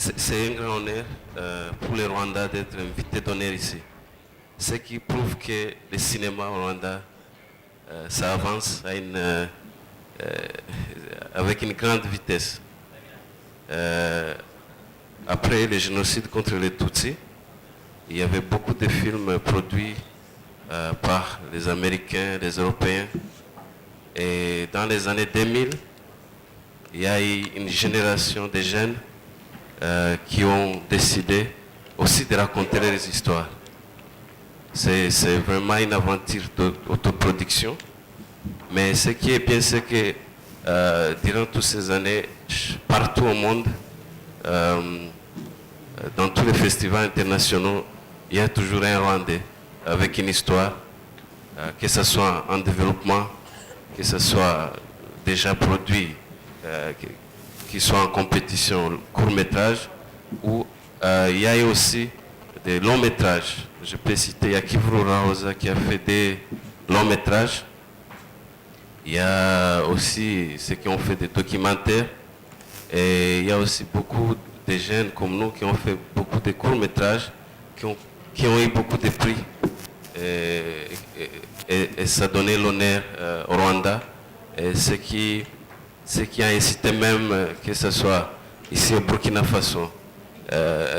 C'est un grand honneur pour le Rwanda d'être invité d'honneur ici. Ce qui prouve que le cinéma au Rwanda, ça avance avec une grande vitesse. Après le génocide contre les Tutsis, il y avait beaucoup de films produits par les Américains, les Européens. Et dans les années 2000, il y a eu une génération de jeunes qui ont décidé aussi de raconter les histoires. C'est vraiment une aventure d'autoproduction. Mais ce qui est bien, c'est que durant toutes ces années, partout au monde, dans tous les festivals internationaux, il y a toujours un Rwandais avec une histoire, que ce soit en développement, que ce soit déjà produit, qui soit en compétition court-métrage, ou il y a aussi des longs-métrages. Je peux citer Yakivuru Raoza qui a fait des longs-métrages. Il y a aussi ceux qui ont fait des documentaires. Et il y a aussi beaucoup de jeunes comme nous qui ont fait beaucoup de courts-métrages, qui ont eu beaucoup de prix. Et ça donnait l'honneur au Rwanda. Et ce qui a incité même que ce soit ici au Burkina Faso.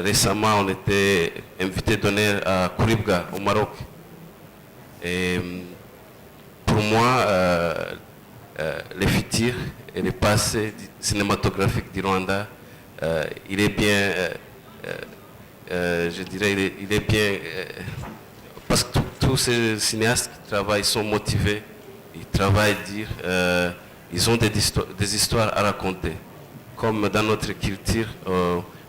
Récemment, on était invité d'honneur à Kouribga, au Maroc. Et pour moi, le futur et le passé cinématographique du Rwanda, il est bien, je dirais, il est bien, parce que tous ces cinéastes qui travaillent sont motivés, ils travaillent dire, ils ont des histoires à raconter. Comme dans notre culture,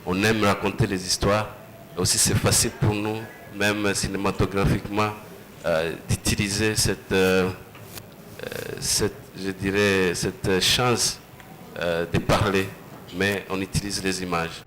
on aime raconter les histoires. Aussi, c'est facile pour nous, même cinématographiquement, d'utiliser je dirais, cette chance de parler, mais on utilise les images.